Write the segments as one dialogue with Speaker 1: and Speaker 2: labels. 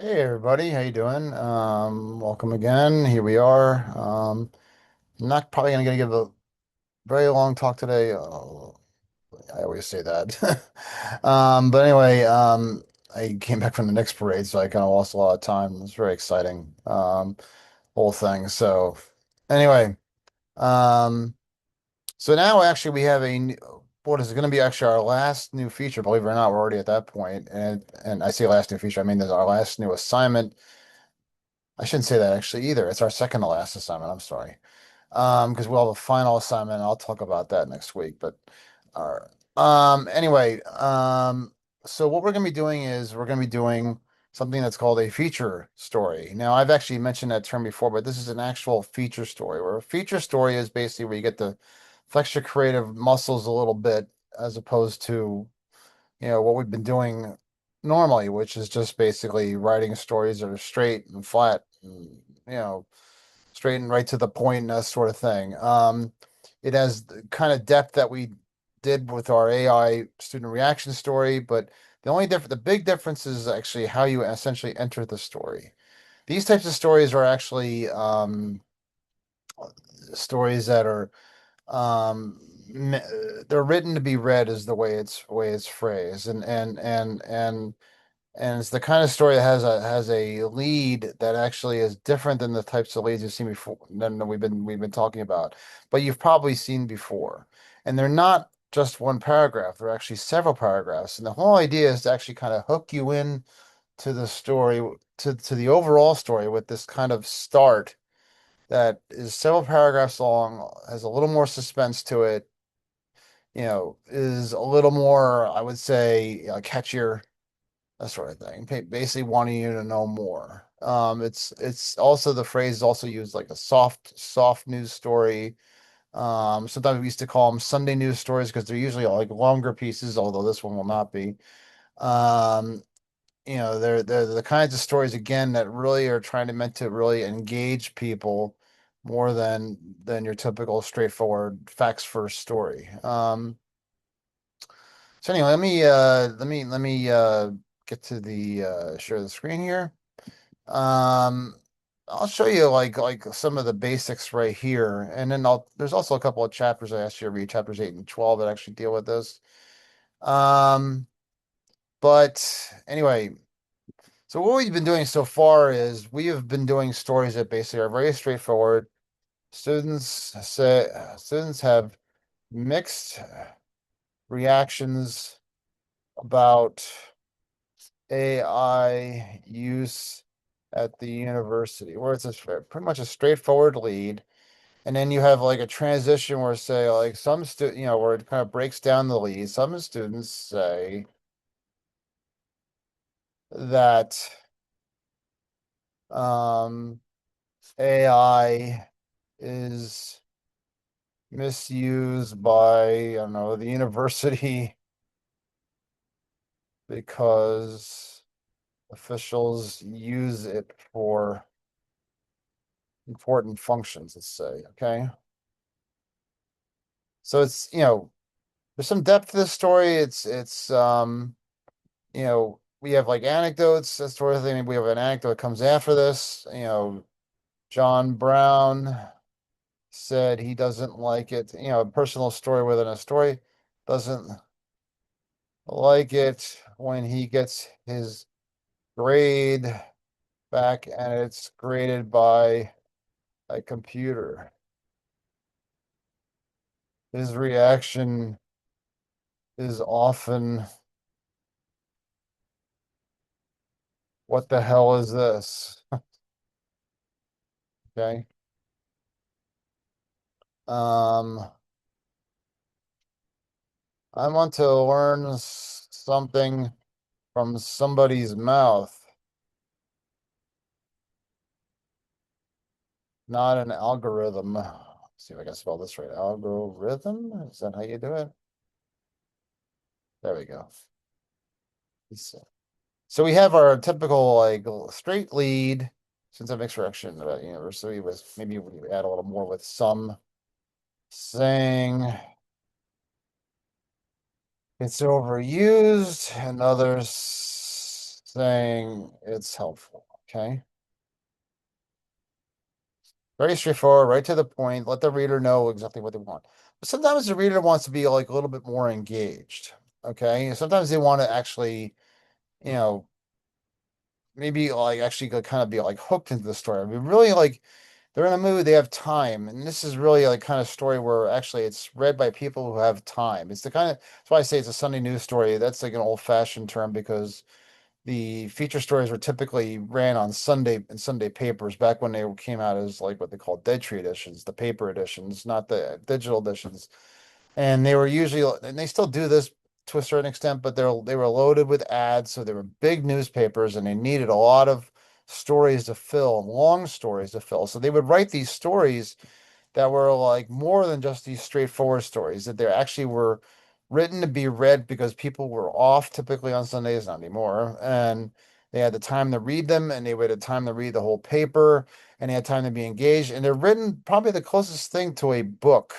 Speaker 1: Hey everybody, how you doing? Welcome again. Here we are. Not probably gonna give a very long talk today. I always say that. But anyway, I came back from the Knicks parade, so I kind of lost a lot of time. It was very exciting, whole thing. So anyway, um, so now actually we have what is going to be actually our last new feature. Believe it or not, we're already at that point, and I say last new feature, I mean this is our last new assignment. I shouldn't say that actually either. It's our second to last assignment. I'm sorry. Because we'll have a final assignment. I'll talk about that next week. But all right. Anyway, so what we're gonna be doing is we're gonna be doing something that's called a feature story. Now, I've actually mentioned that term before, but this is an actual feature story, where a feature story is basically where you get to flex your creative muscles a little bit, as opposed to what we've been doing normally, which is just basically writing stories that are straight and flat, and, you know, straight and right to the point, and that sort of thing. It has the kind of depth that we did with our AI student reaction story, but the big difference is actually how you essentially enter the story. These types of stories are actually stories that are um me- they're written to be read, is the way it's phrased, and it's the kind of story that has a lead that actually is different than the types of leads you've seen before, than we've been talking about, but you've probably seen before. And they're not just one paragraph, they're actually several paragraphs, and the whole idea is to actually kind of hook you in to the story, to the overall story, with this kind of start that is several paragraphs long, has a little more suspense to it, is a little more, I would say, catchier, that sort of thing. Basically wanting you to know more. It's also, the phrase is also used like a soft news story. Sometimes we used to call them Sunday news stories because they're usually like longer pieces, although this one will not be. Um, they're the kinds of stories, again, that really are trying to meant to really engage people more than your typical straightforward facts first story. So anyway, let me get to the share the screen here. Um, I'll show you like some of the basics right here, and then there's also a couple of chapters I asked you to read, chapters 8 and 12, that actually deal with this. Um, but anyway, so what we've been doing so far is we have been doing stories that basically are very straightforward. Students have mixed reactions about AI use at the university, where it's pretty much a straightforward lead. And then you have like a transition where, say, like where it kind of breaks down the lead. Some students say that um, AI is misused by, I don't know, the university because officials use it for important functions, let's say. Okay. So there's some depth to this story. We have like anecdotes, that sort of thing. We have an anecdote that comes after this. John Brown said he doesn't like it. A personal story within a story, doesn't like it when he gets his grade back and it's graded by a computer. His reaction is often, "What the hell is this?" Okay. Um, I want to learn something from somebody's mouth, not an algorithm. Let's see if I can spell this right. Algorithm? Is that how you do it? There we go. So we have our typical like straight lead, since a mixed reaction about university, with maybe we add a little more with some saying it's overused and others saying it's helpful. Okay. Very straightforward, right to the point. Let the reader know exactly what they want. But sometimes the reader wants to be like a little bit more engaged. Okay. Sometimes they want to actually, you know, maybe like actually kind of be like hooked into the story. I mean, really like they're in a mood, they have time. And this is really like kind of story where actually it's read by people who have time. It's the kind of, that's why I say it's a Sunday news story. That's like an old-fashioned term because the feature stories were typically ran on Sunday in Sunday papers back when they came out as like what they call dead tree editions, the paper editions, not the digital editions. And they were usually, and they still do this to a certain extent, but they were loaded with ads, so they were big newspapers, and they needed a lot of stories to fill, long stories to fill. So they would write these stories that were like more than just these straightforward stories, that they actually were written to be read because people were off typically on Sundays, not anymore, and they had the time to read them, and they would have time to read the whole paper, and they had time to be engaged. And they're written probably the closest thing to a book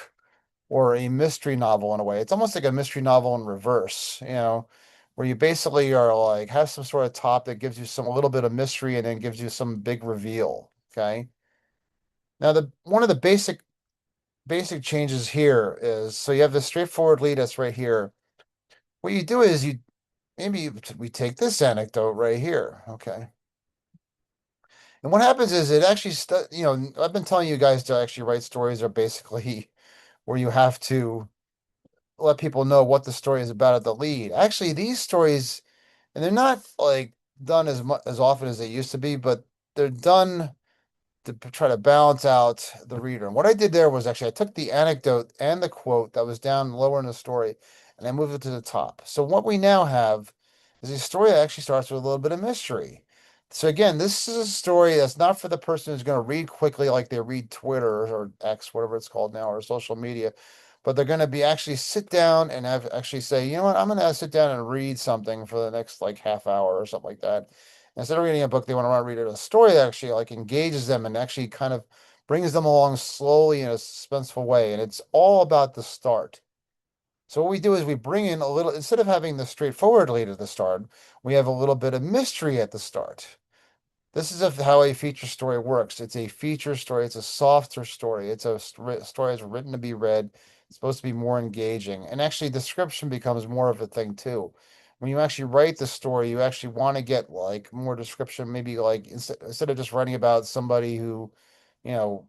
Speaker 1: or a mystery novel in a way. It's almost like a mystery novel in reverse, where you basically are like have some sort of top that gives you some a little bit of mystery and then gives you some big reveal. Okay. Now the one of the basic changes here is so you have this straightforward lead that's right here. What you do is we take this anecdote right here. Okay. And what happens is it actually I've been telling you guys to actually write stories are basically where you have to let people know what the story is about at the lead. Actually, these stories, and they're not like done as much as often as they used to be, but they're done to try to balance out the reader. And what I did there was actually I took the anecdote and the quote that was down lower in the story, and I moved it to the top. So what we now have is a story that actually starts with a little bit of mystery. So again, this is a story that's not for the person who's going to read quickly like they read Twitter or X, whatever it's called now, or social media, but they're going to be actually sit down and have actually say, you know what, I'm going to sit down and read something for the next like half hour or something like that. Instead of reading a book, they want to read a story that actually like engages them and actually kind of brings them along slowly in a suspenseful way. And it's all about the start. So what we do is we bring in a little, instead of having the straightforward lead at the start, we have a little bit of mystery at the start. This is how a feature story works. It's a feature story. It's a softer story. It's a story that's written to be read. It's supposed to be more engaging. And actually, description becomes more of a thing too. When you actually write the story, you actually want to get like more description, maybe like instead of just writing about somebody who, you know,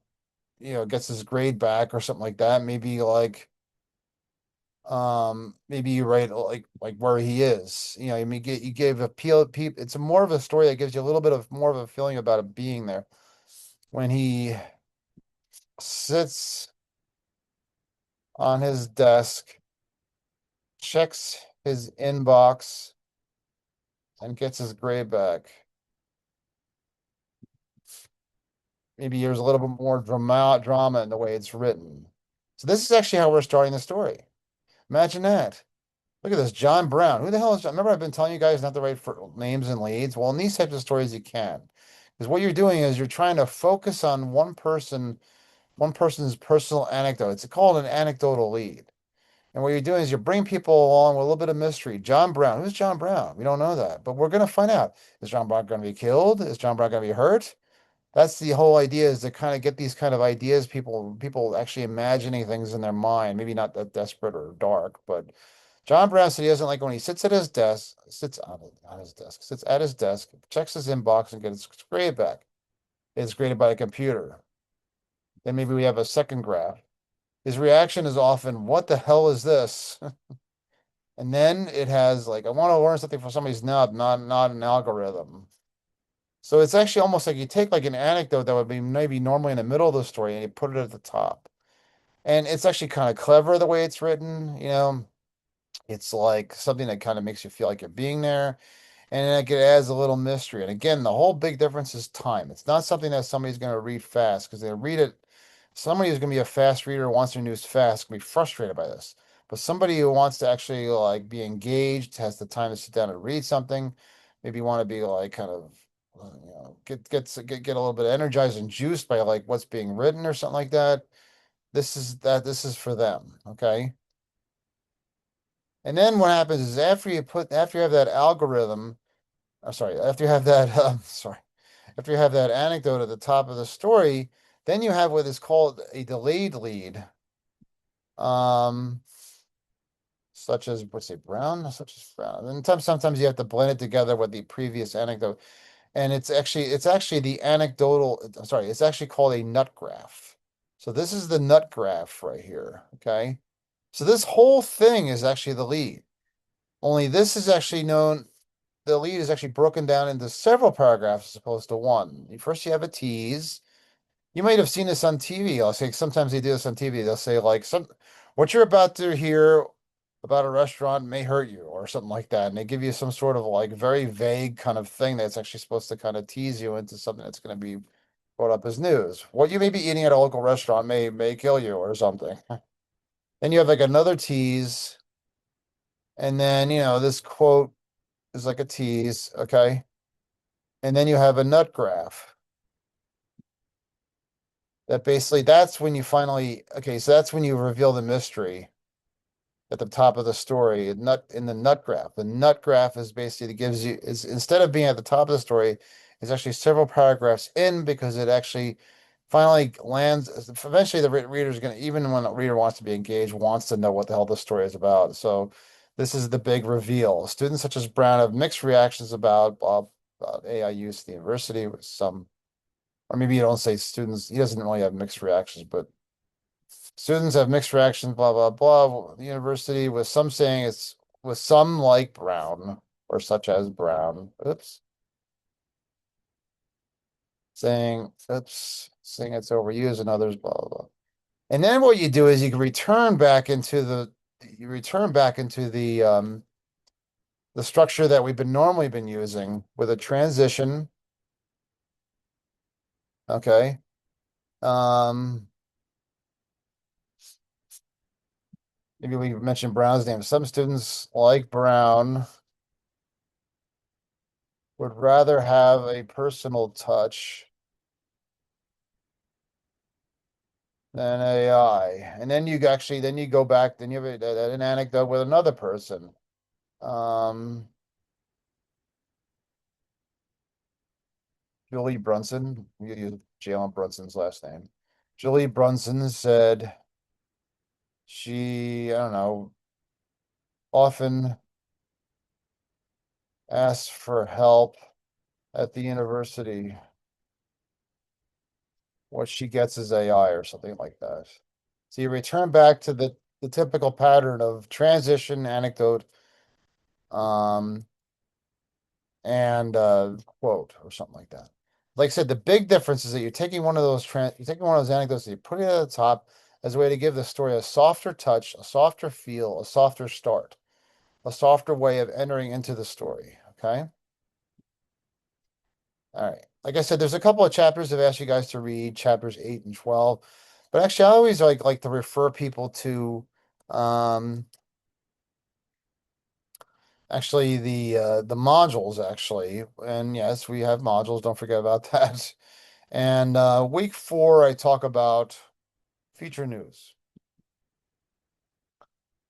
Speaker 1: gets his grade back or something like that, maybe like maybe you write like where he is, I mean you gave appeal people, it's a more of a story that gives you a little bit of more of a feeling about it being there when he sits on his desk, checks his inbox, and gets his grade back. Maybe there's a little bit more drama in the way it's written. So this is actually how we're starting the story. Imagine that. Look at this, John Brown. Who the hell is John? Remember, I've been telling you guys not to write for names and leads. Well, in these types of stories, you can, because what you're doing is you're trying to focus on one person's personal anecdote. It's called an anecdotal lead. And what you're doing is you're bringing people along with a little bit of mystery. John Brown. Who's John Brown? We don't know that, but we're going to find out. Is John Brown going to be killed? Is John Brown going to be hurt? That's the whole idea, is to kind of get these kind of ideas, people actually imagining things in their mind, maybe not that desperate or dark, but John Brown said he doesn't like when he sits at his desk, sits at his desk, checks his inbox and gets his grade back. It's graded by a computer. Then maybe we have a second graph. His reaction is often, "What the hell is this?" And then it has like, "I want to learn something from somebody's knob, not an algorithm." So it's actually almost like you take like an anecdote that would be maybe normally in the middle of the story and you put it at the top. And it's actually kind of clever the way it's written. It's like something that kind of makes you feel like you're being there. And it adds a little mystery. And again, the whole big difference is time. It's not something that somebody's going to read fast because they read it. Somebody who's going to be a fast reader, wants their news fast, can be frustrated by this. But somebody who wants to actually like be engaged, has the time to sit down and read something, maybe want to be like kind of get a little bit energized and juiced by like what's being written or something like that. This is for them. Okay. And then what happens is after you have that algorithm, sorry, after you have that, sorry, after you have that anecdote at the top of the story, then you have what is called a delayed lead. Um, Such as what's it, Brown? Such as Brown. And sometimes you have to blend it together with the previous anecdote. And it's actually the anecdotal, sorry, it's actually called a nut graph. So this is the nut graph right here. Okay. So this whole thing is actually the lead. Only this is actually known, the lead is actually broken down into several paragraphs as opposed to one. First, you have a tease. You might have seen this on TV. I'll say sometimes they do this on TV. They'll say like what you're about to hear about a restaurant may hurt you or something like that. And they give you some sort of like very vague kind of thing that's actually supposed to kind of tease you into something that's going to be brought up as news. What you may be eating at a local restaurant may kill you or something. Then you have like another tease, and then this quote is like a tease, okay? And then you have a nut graph. That basically that's when you finally okay, so that's when you reveal the mystery at the top of the story, nut in the nut graph. The nut graph is basically gives you is instead of being at the top of the story, is actually several paragraphs in because it actually finally lands. Eventually, the reader is going to, even when the reader wants to be engaged, wants to know what the hell the story is about. So this is the big reveal. Students such as Brown have mixed reactions about AI use at the university with some, or maybe you don't say students. He doesn't really have mixed reactions, but students have mixed reactions, blah, blah, blah. The university with some saying it's with some like Brown or such as Brown. Oops. Saying it's overused and others, blah, blah, blah. And then what you do is you can return back into the structure that we've been normally been using with a transition. Okay. Um, Maybe we mentioned Brown's name. Some students like Brown would rather have a personal touch than AI. And then then you go back, then you have an anecdote with another person. Um, Julie Brunson, we use Jalen Brunson's last name. Julie Brunson said she, I don't know, often asks for help at the university. What she gets is AI or something like that. So you return back to the typical pattern of transition, anecdote, um, and quote or something like that. Like I said, the big difference is that you're taking one of those anecdotes and you're putting it at the top as a way to give the story a softer touch, a softer feel, a softer start, a softer way of entering into the story. Okay. All right. Like I said, there's a couple of chapters I've asked you guys to read, chapters 8 and 12. But actually, I always like to refer people to um actually the modules actually. And yes, we have modules, don't forget about that. And week 4, I talk about feature news.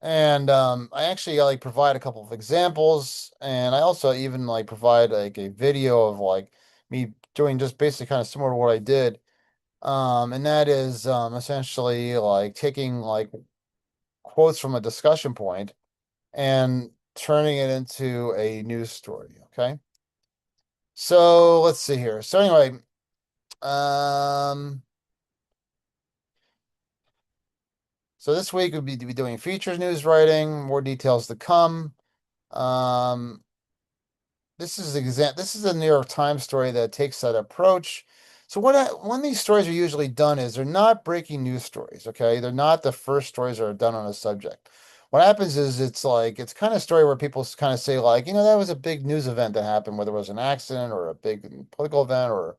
Speaker 1: And I actually like provide a couple of examples, and I also even like provide like a video of like me doing just basically kind of similar to what I did. And that is essentially like taking like quotes from a discussion point and turning it into a news story. Okay. So let's see here. So anyway, um, so this week we'll be doing features news writing, more details to come. Um, this is a New York Times story that takes that approach. So when these stories are usually done is they're not breaking news stories, okay? They're not the first stories that are done on a subject. What happens is it's kind of story where people kind of say like, that was a big news event that happened, whether it was an accident or a big political event, or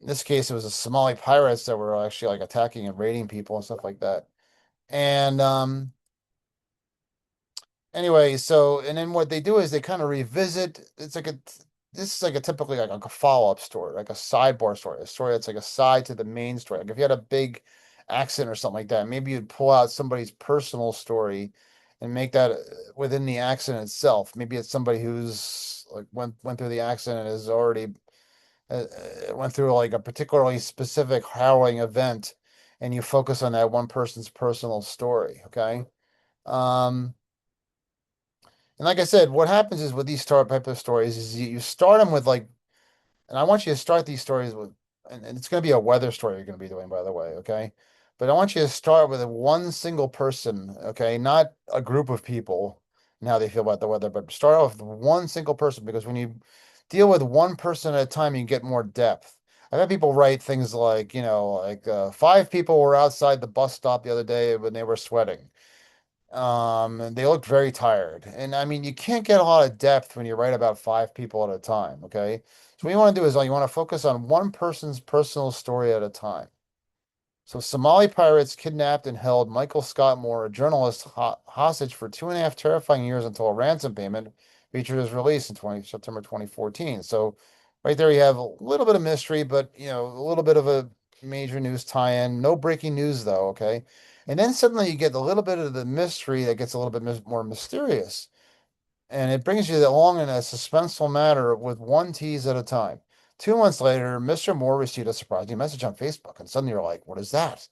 Speaker 1: in this case it was the Somali pirates that were actually like attacking and raiding people and stuff like that. And anyway, so and then what they do is they kind of revisit. This is like a typically like a follow-up story, like a sidebar story, a story that's like a side to the main story. Like if you had a big accident or something like that, maybe you'd pull out somebody's personal story and make that within the accident itself. Maybe it's somebody who's like went through the accident and has already went through like a particularly specific harrowing event, and you focus on that one person's personal story. Okay. Um, and like I said, what happens is with these type of stories is you start them with like, and I want you to start these stories with, and it's going to be a weather story you're going to be doing, by the way, okay? But I want you to start with one single person, okay? Not a group of people and how they feel about the weather, but start off with one single person because when you deal with one person at a time, you get more depth. I've had people write things like, five people were outside the bus stop the other day when they were sweating. And they looked very tired. And I mean, you can't get a lot of depth when you write about five people at a time, okay? So what you want to do is you want to focus on one person's personal story at a time. So Somali pirates kidnapped and held Michael Scott Moore, a journalist, hostage for 2.5 terrifying years until a ransom payment featured his release in September 2014. So right there you have a little bit of mystery, but a little bit of a major news tie-in. No breaking news though, okay? And then suddenly you get a little bit of the mystery that gets a little bit more mysterious. And it brings you along in a suspenseful manner with one tease at a time. 2 months later, Mr. Moore received a surprising message on Facebook, and suddenly you're like, what is that?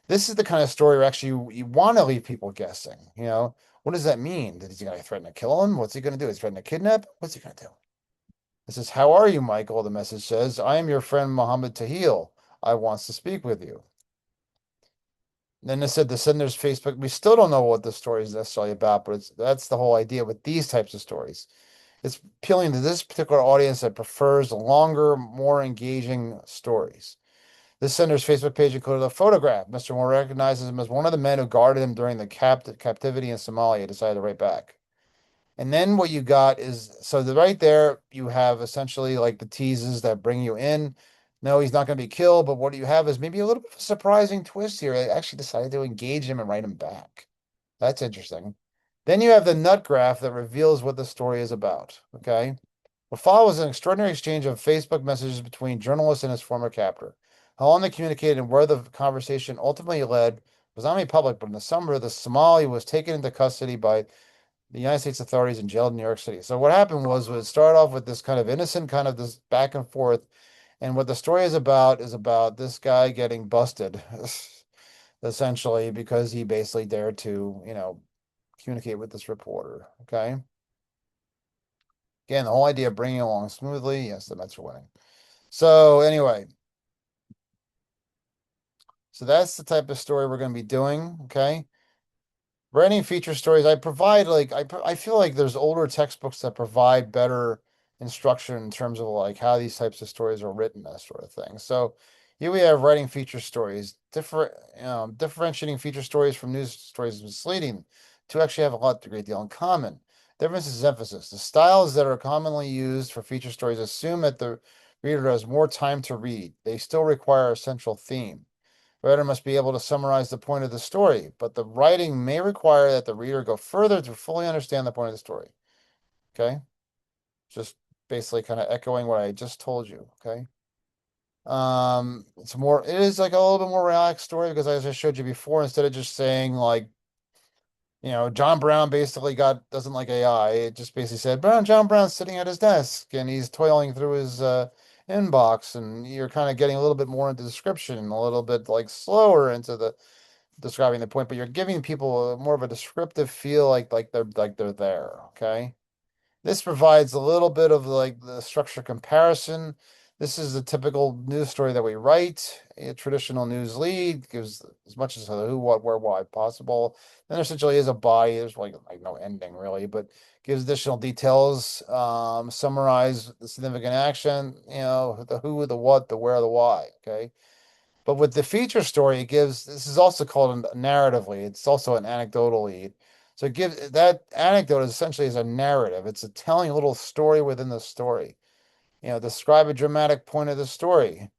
Speaker 1: This is the kind of story where actually you want to leave people guessing. What does that mean? Is he going to threaten to kill him? What's he going to do? Is he threatening to kidnap? What's he going to do? It says, how are you, Michael? The message says, I am your friend Mohammed Tahil. I wants to speak with you. Then it said the sender's Facebook. We still don't know what the story is necessarily about, but that's the whole idea with these types of stories. It's appealing to this particular audience that prefers longer, more engaging stories. This sender's Facebook page included a photograph. Mr. Moore recognizes him as one of the men who guarded him during the captivity in Somalia. Decided to write back. And then what you got is right there you have essentially like the teases that bring you in. No, he's not going to be killed, but what you have is maybe a little bit of a surprising twist here. I actually decided to engage him and write him back. That's interesting. Then you have the nut graph that reveals what the story is about. Okay. What follows an extraordinary exchange of Facebook messages between journalists and his former captor. How long they communicated and where the conversation ultimately led was not made public, but in the summer, the Somali was taken into custody by the United States authorities and jailed in New York City. So what happened was it started off with this kind of innocent kind of this back and forth. And what the story is about this guy getting busted, essentially, because he basically dared to, communicate with this reporter. Okay. Again, the whole idea of bringing it along smoothly. Yes, the Mets are winning. So anyway, so that's the type of story we're going to be doing. Okay. Writing feature stories, I provide like I feel like there's older textbooks that provide better instruction in terms of like how these types of stories are written, that sort of thing. So here we have writing feature stories. Differentiating feature stories from news stories is misleading. To actually have a great deal in common. Difference is emphasis. The styles that are commonly used for feature stories assume that the reader has more time to read. They still require a central theme. The writer must be able to summarize the point of the story, but the writing may require that the reader go further to fully understand the point of the story. Okay? Just basically kind of echoing what I just told you. Okay. It is like a little bit more relaxed story because as I showed you before, instead of just saying like, John Brown basically doesn't like AI. It just basically said, John Brown's sitting at his desk and he's toiling through his inbox, and you're kind of getting a little bit more into description, a little bit like slower into the describing the point, but you're giving people more of a descriptive feel like they're there. Okay. This provides a little bit of like the structure comparison. This is the typical news story that we write. A traditional news lead gives as much as a who, what, where, why possible. Then there essentially is a body. There's like no ending really, but gives additional details. Summarize the significant action. The who, the what, the where, the why. Okay. But with the feature story, this is also called a narrative lead. It's also an anecdotal lead. So it gives that anecdote is essentially is a narrative. It's a telling a little story within the story. Describe a dramatic point of the story.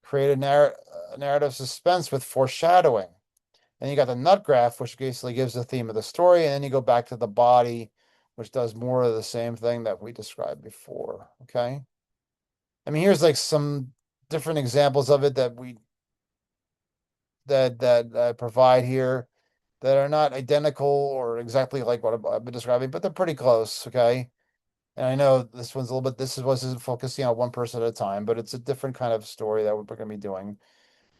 Speaker 1: Create a narrative suspense with foreshadowing. Then you got the nut graph, which basically gives the theme of the story. And then you go back to the body, which does more of the same thing that we described before. Okay. I mean, here's like some different examples of it that I provide here. that are not identical or exactly like what I've been describing, but they're pretty close. Okay. And I know this one's a little bit, this isn't focusing on one person at a time, but it's a different kind of story that we're going to be doing.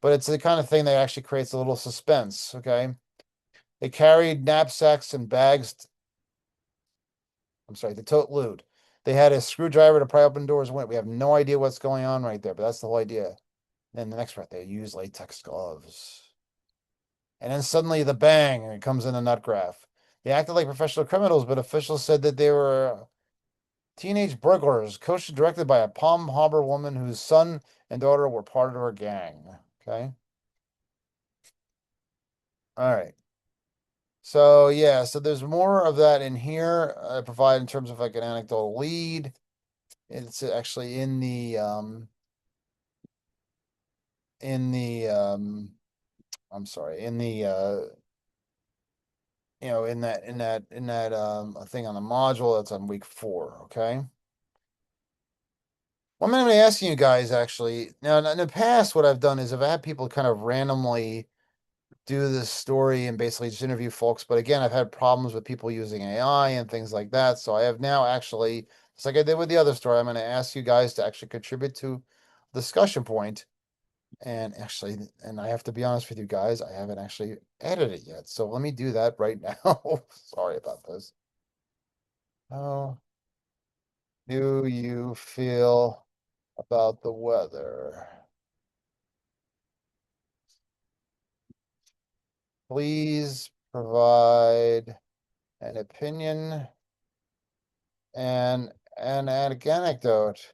Speaker 1: But it's the kind of thing that actually creates a little suspense. Okay. They carried knapsacks and bags. I'm sorry, the tote loot. They had a screwdriver to pry open doors and went. We have no idea what's going on right there, but that's the whole idea. Then the next part, they use latex gloves. And then suddenly the bang, and it comes in a nut graph. They acted like professional criminals, but officials said that they were teenage burglars, coached and directed by a Palm Harbor woman whose son and daughter were part of her gang. Okay. All right. So yeah, so there's more of that in here. I provide in terms of like an anecdotal lead. It's actually in the I'm sorry, in the in that thing on the module that's on week 4, okay? One minute I'm asking you guys actually. Now in the past, what I've done is I've had people kind of randomly do this story and basically just interview folks. But again, I've had problems with people using AI and things like that. So I have now actually, just like I did with the other story, I'm going to ask you guys to actually contribute to the discussion point. And actually, and I have to be honest with you guys, I haven't actually edited it yet. So let me do that right now. Sorry about this. How do you feel about the weather? Please provide an opinion and an anecdote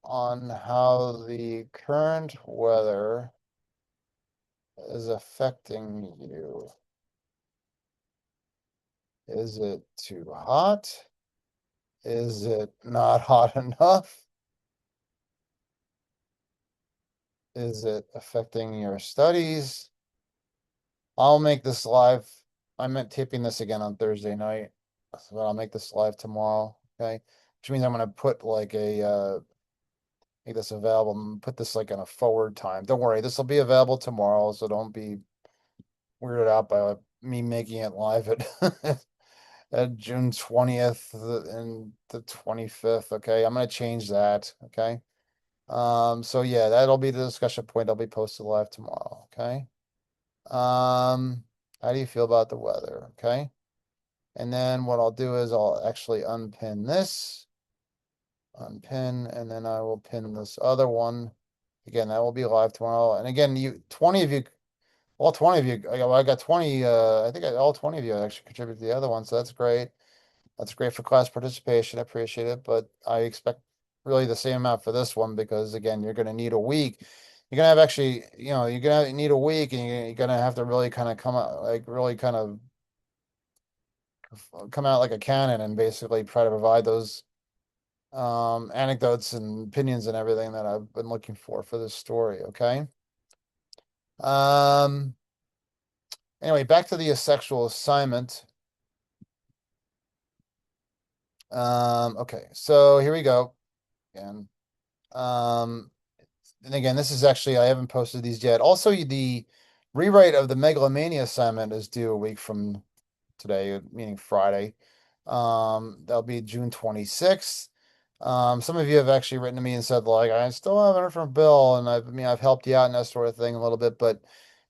Speaker 1: on how the current weather is affecting you. Is it too hot? Is it not hot enough? Is it affecting your studies? I'll make this live. I meant taping this again on Thursday night, so I'll make this live tomorrow. Okay, which means I'm gonna put like a make this available and put this like in a forward time. Don't worry, this will be available tomorrow, so don't be weirded out by me making it live at at June 20th and the 25th. Okay, I'm gonna change that. Okay. So yeah, that'll be the discussion point. I'll be posted live tomorrow. Okay. How do you feel about the weather? Okay. And then what I'll do is I'll actually unpin this, unpin, and then I will pin this other one. Again, that will be live tomorrow. And again, you 20 of you, all 20 of you, I got 20, I think all 20 of you actually contributed to the other one, so that's great. That's great for class participation. I appreciate it, but I expect really the same amount for this one because again, you're going to need a week. You're gonna have actually, you're gonna need a week, and you're gonna have to really kind of come out, like really kind of come out like a cannon, and basically try to provide those anecdotes and opinions and everything that I've been looking for this story. Okay. Um. Anyway, back to the sexual assignment. Okay, so here we go. Again. Um, and again, this is actually, I haven't posted these yet. Also, the rewrite of the Megalomania assignment is due a week from today, meaning Friday. That'll be June 26th. Some of you have actually written to me and said, like, I still haven't heard from Bill, and I've helped you out in that sort of thing a little bit, but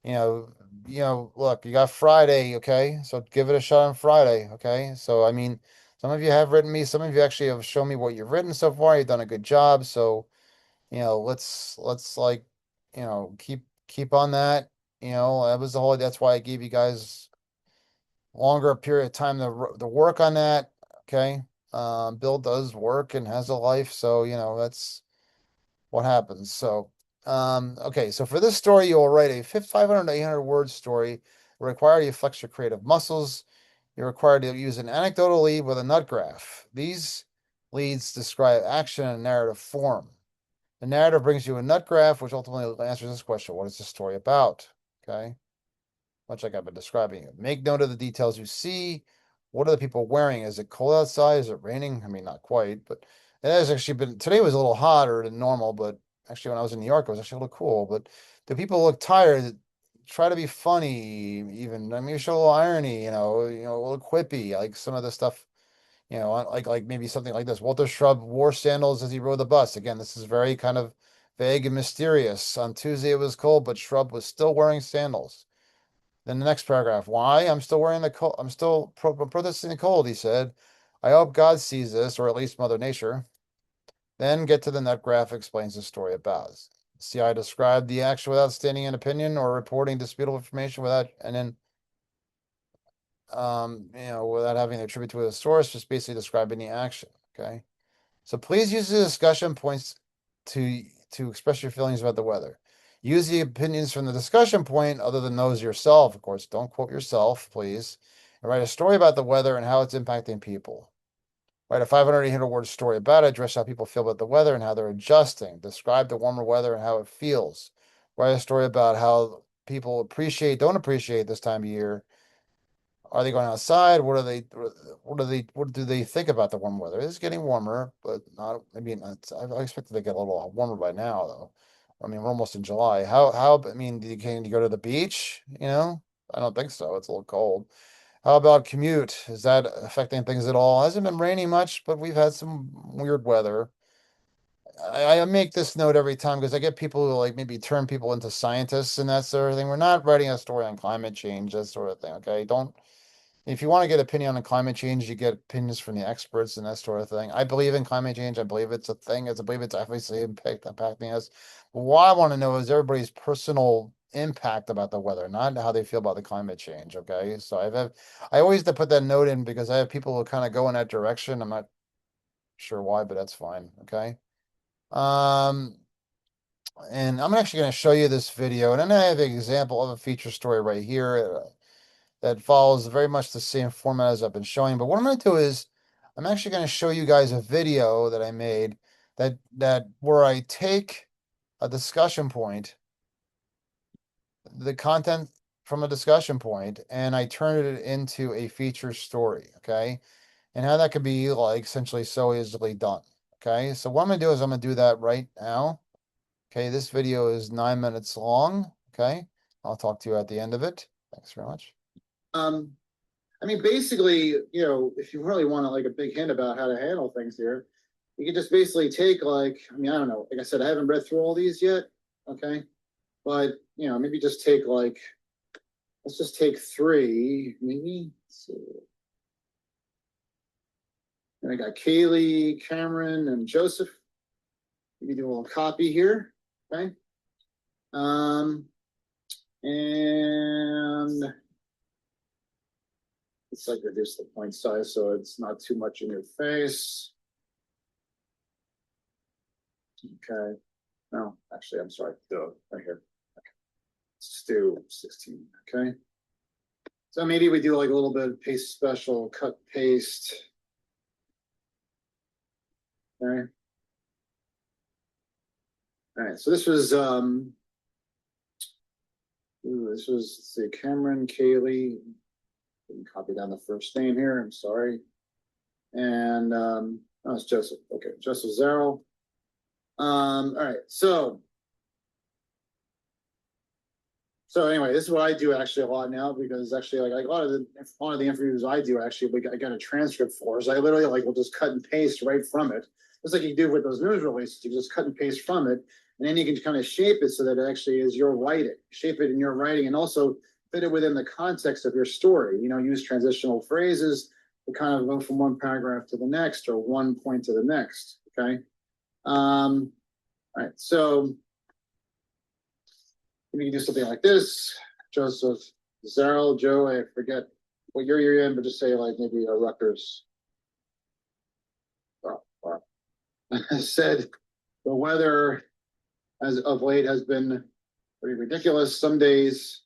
Speaker 1: you know, look, you got Friday, okay? So give it a shot on Friday, okay? So I mean, some of you have written me, some of you actually have shown me what you've written so far. You've done a good job, so let's like, keep on that. That was the whole. That's why I gave you guys longer period of time to work on that. Okay. Bill does work and has a life, so that's what happens. So, okay. So for this story, you will write a 500 to 800 word story. It require you to flex your creative muscles. You're required to use an anecdotal lead with a nut graph. These leads describe action in narrative form. The narrative brings you a nut graph, which ultimately answers this question: what is the story about? Okay. Much like I've been describing it. Make note of the details you see. What are the people wearing? Is it cold outside? Is it raining? I mean, not quite, but it has actually been. Today was a little hotter than normal, but actually, when I was in New York, it was actually a little cool. But do people look tired? try to be funny, even. I mean, show a little irony, a little quippy, like some of the stuff, like maybe something like this. Walter Scrubb wore sandals as he rode the bus. Again, this is very kind of vague and mysterious. On Tuesday it was cold, but Scrubb was still wearing sandals. Then the next paragraph, why? I'm still wearing the cold. I'm still protesting the cold, he said. I hope God sees this, or at least Mother Nature. Then get to the nut graph explains the story of Baz. See, I described the action without stating an opinion or reporting disputable information without, and then, without having to attribute to a source, just basically describing the action. Okay. So please use the discussion points to express your feelings about the weather. Use the opinions from the discussion point, other than those yourself, of course. Don't quote yourself, please. And write a story about the weather and how it's impacting people. Write a 500 800 word story about it. Address how people feel about the weather and how they're adjusting. Describe the warmer weather and how it feels. Write a story about how people don't appreciate this time of year. Are they going outside? What do they think about the warm weather? It's getting warmer, but not, I mean, I expected to get a little warmer by now, though. I mean, we're almost in July. I mean, can you go to the beach? I don't think so. It's a little cold. How about commute? Is that affecting things at all? Hasn't been raining much, but we've had some weird weather. I make this note every time because I get people who like maybe turn people into scientists and that sort of thing. We're not writing a story on climate change, that sort of thing. Okay. Don't, if you want to get opinion on climate change, you get opinions from the experts and that sort of thing. I believe in climate change. I believe it's a thing. I believe it's obviously impacting us. But what I want to know is everybody's personal impact about the weather, not how they feel about the climate change. Okay. So I always have to put that note in because I have people who kind of go in that direction. I'm not sure why, but that's fine. Okay. Um, and I'm actually going to show you this video, and then I have an example of a feature story right here that follows very much the same format as I've been showing. But what I'm going to do is I'm actually going to show you guys a video that I made that where I take a discussion point, the content from a discussion point, and I turn it into a feature story. Okay. And how that could be like essentially so easily done. Okay. So what I'm going to do is I'm going to do that right now. Okay, this video is 9 minutes long. Okay, I'll talk to you at the end of it. Thanks very much. Um, I mean, basically, if you really want to like a big hint about how to handle things here, you can just basically take like, I mean, I don't know. Like I said, I haven't read through all these yet. Okay, but maybe just take like, let's just take three, maybe. So, and I got Kaylee, Cameron, and Joseph. Maybe do a little copy here. Okay. And it's like reduce the point size so it's not too much in your face. Okay. No, actually, I'm sorry. Duh, right here. Okay. Let's do 16. Okay. So maybe we do like a little bit of paste special, cut, paste. Okay. All right. So this was let's see, Cameron, Kaylee. Didn't copy down the first name here. I'm sorry. And oh, it's Joseph. Okay, Joseph Zarrell. All right, so anyway, this is what I do actually a lot now because actually like a lot of the interviews I do actually I got a transcript for. So I literally like will just cut and paste right from it. Just like you do with those news releases, you just cut and paste from it, and then you can kind of shape it so that it actually is your writing. Shape it in your writing, and also fit it within the context of your story. Use transitional phrases to kind of go from one paragraph to the next or one point to the next. Okay. All right. So we can do something like this. Joseph Zarrell, Joe, I forget what year you're in, but just say like maybe a Rutgers. Said the weather as of late has been pretty ridiculous. Some days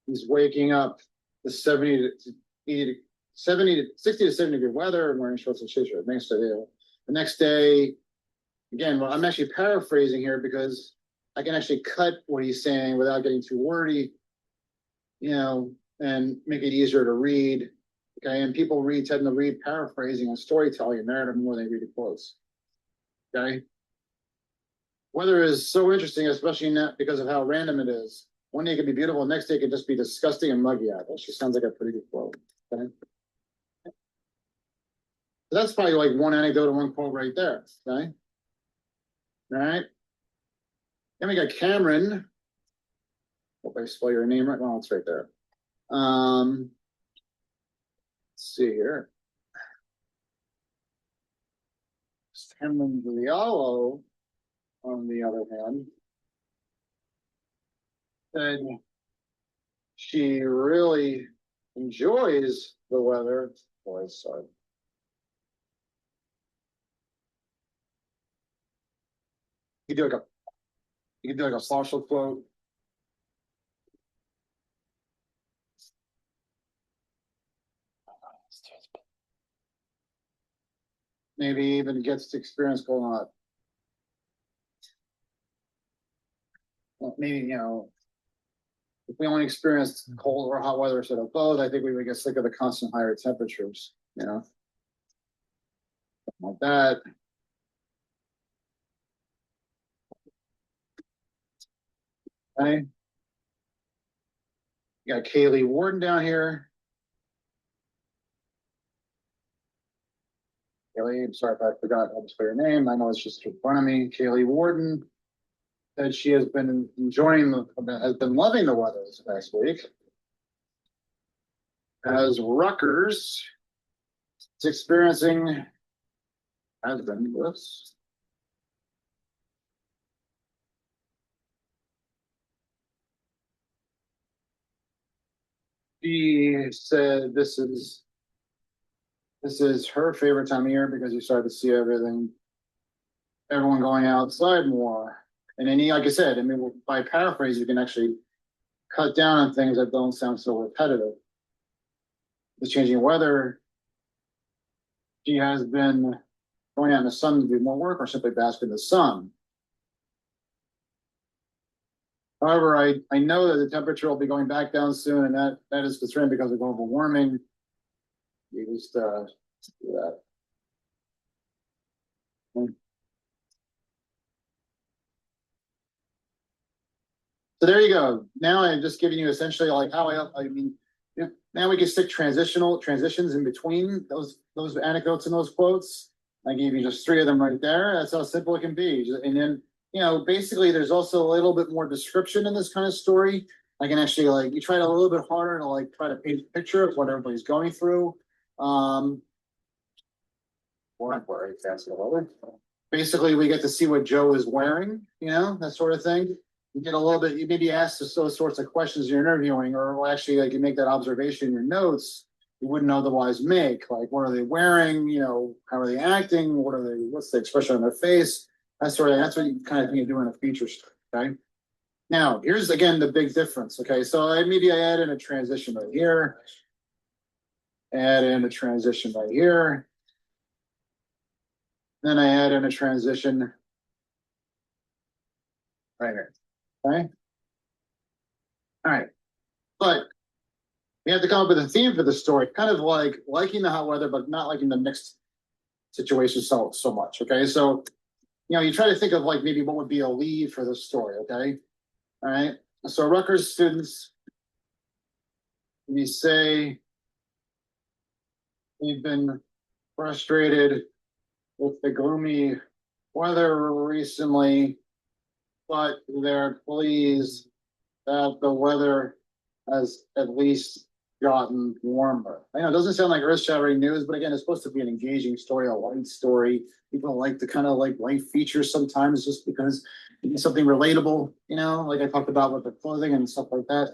Speaker 1: he's waking up to 60 to 70 degree weather and wearing shorts and t-shirt. The next day, again, well, I'm actually paraphrasing here because I can actually cut what he's saying without getting too wordy, and make it easier to read. Okay, and people tend to read paraphrasing and storytelling and narrative more than they read the quotes. Okay.
Speaker 2: weather is so interesting, especially not because of how random it is. One day it could be beautiful, next day it could just be disgusting and muggy out. She sounds like a pretty good quote. Okay? So that's probably like one anecdote and one quote right there. Okay. All right. Then we got Cameron. Hope I spell your name right. Well, it's right there. Let's see here. Cameron Viallo, on the other hand, said she really enjoys the weather. Boy, sorry. You do like a you can do like a partial quote. Maybe even gets to experience going on. Well, maybe, if we only experienced cold or hot weather instead of both, I think we would get sick of the constant higher temperatures, something like that. Okay. You got Kaylee Warden down here. Kaylee, I'm sorry if I forgot how to spell your name. I know it's just in front of me. Kaylee Warden said she has been has been loving the weather this past week. As Rutgers is experiencing, has been this. She said this is her favorite time of year because you start to see everyone going outside more. And then, like I said, I mean, by paraphrase, you can actually cut down on things that don't sound so repetitive. The changing weather, she has been going out in the sun to do more work or simply bask in the sun. However, I know that the temperature will be going back down soon, and that is concerning because of global warming. You just do that. So there you go. Now I'm just giving you essentially like how I mean, now we can stick transitions in between those anecdotes and those quotes. I gave you just three of them right there. That's how simple it can be. And then, basically there's also a little bit more description in this kind of story. I can actually you try a little bit harder to try to paint a picture of what everybody's going through. Basically we get to see what Joe is wearing, that sort of thing. You get a little bit, you maybe ask those sorts of questions you're interviewing, or actually you make that observation in your notes you wouldn't otherwise make. Like, what are they wearing? How are they acting? What's the expression on their face? That sort of, that's what you kind of think you do in a feature story. Okay. Now, here's again the big difference. Okay. So maybe I add in a transition right here. Add in a transition right here. Then I add in a transition right here. Okay. All right. But we have to come up with a theme for the story, kind of like liking the hot weather, but not liking the mixed situation so much. Okay. So, you try to think of maybe what would be a lead for this story. Okay. All right. So Rutgers students, we say we've been frustrated with the gloomy weather recently, but they're pleased that the weather has at least gotten warmer. I know it doesn't sound like earth-shattering news, but again, it's supposed to be an engaging story, a light story. People like to kind of light features sometimes just because it's something relatable, like I talked about with the clothing and stuff like that.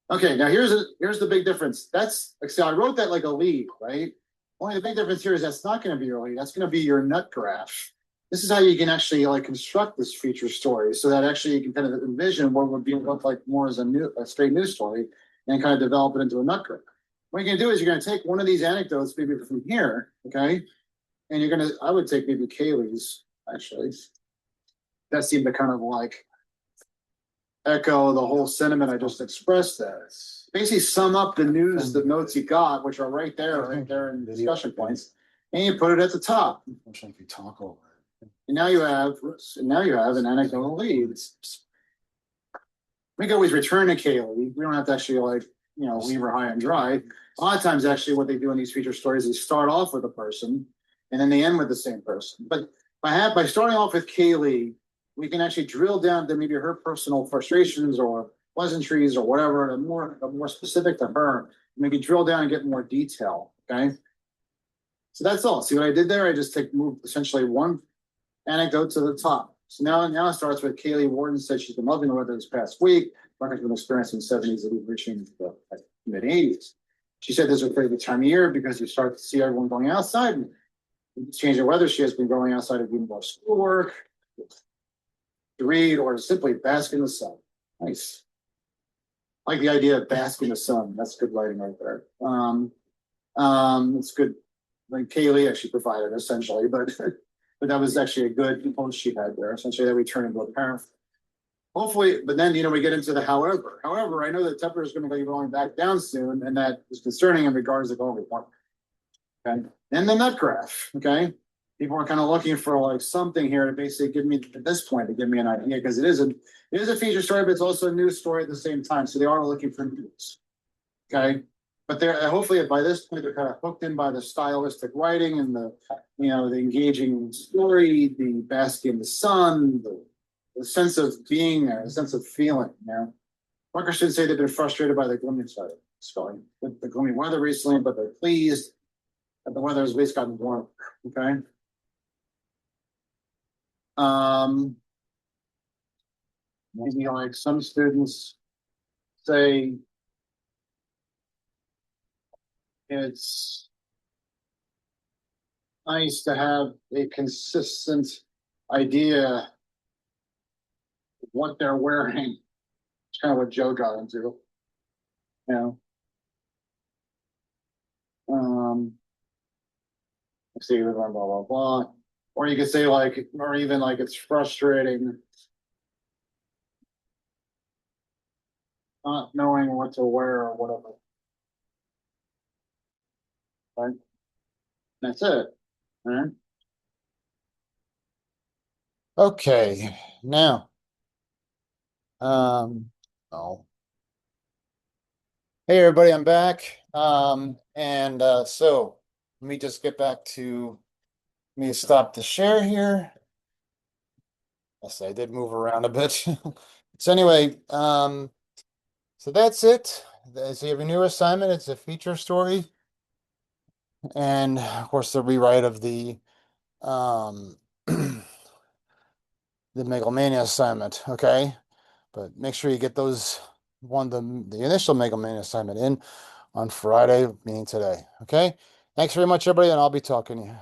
Speaker 2: Okay, now here's the big difference. That's so I wrote that like a lead, right? Only the big difference here is that's not going to be your lead. That's going to be your nut graph. This is how you can actually construct this feature story, so that actually you can kind of envision what would look like more as a straight news story, and kind of develop it into a nut graph. What you're going to do is you're going to take one of these anecdotes, maybe from here, okay, and I would take maybe Kaylee's actually. That seemed to kind of echo the whole sentiment I just expressed there. Basically, sum up the news, the notes you got, which are right there in discussion points, and you put it at the top.
Speaker 1: If you talk over it.
Speaker 2: and now you have an anecdotal lead. We can always return to Kaylee. We don't have to actually leave her high and dry. A lot of times, actually, what they do in these feature stories is start off with a person, and then they end with the same person. But by starting off with Kaylee, we can actually drill down to maybe her personal frustrations or pleasantries or whatever, and more specific to her. Maybe drill down and get more detail. Okay. So that's all. See what I did there? I just moved essentially one anecdote to the top. So now it starts with Kaylee Warden said she's been loving the weather this past week. Rutgers been experiencing 70s and reaching the mid 80s. She said this is her favorite time of year because you start to see everyone going outside. And change the weather, she has been going outside and doing more schoolwork, to read, or simply bask in the sun. Nice. I like the idea of bask in the sun. That's good writing right there. It's good. Like Kaylee actually provided essentially, but that was actually a good post she had there. Essentially, that we turn into a parent. Hopefully, but then we get into the however. However, I know that temperature is going to be going back down soon, and that is concerning in regards to global warming. Okay, and the nut graph. Okay, people are kind of looking for like something here to basically give me at this point to give me an idea because it is a feature story, but it's also a news story at the same time. So they are looking for news. Okay, but they're hopefully by this point they're kind of hooked in by the stylistic writing and the engaging story, the bask in the sun, the sense of being there, the sense of feeling. Rutgers should say they've been frustrated by the gloomy spelling with the gloomy weather recently, but they're pleased that the weather has at least gotten warm. Okay. Maybe like some students say it's nice to have a consistent idea of what they're wearing. It's kind of what Joe got into. You know. Let's see, blah, blah, blah, blah. Or you could say like, or even like it's frustrating not knowing what to wear or whatever. Right? That's it. All right.
Speaker 1: Okay, now, oh, hey everybody, I'm back. And so let me just get back to me stop the share here. Yes, I did move around a bit. So anyway, so that's it. So you have a new assignment. It's a feature story, and of course the rewrite of the the Megalomania assignment. Okay, but make sure you get those the initial Megalomania assignment in on Friday, meaning today. Okay, thanks very much, everybody, and I'll be talking to you.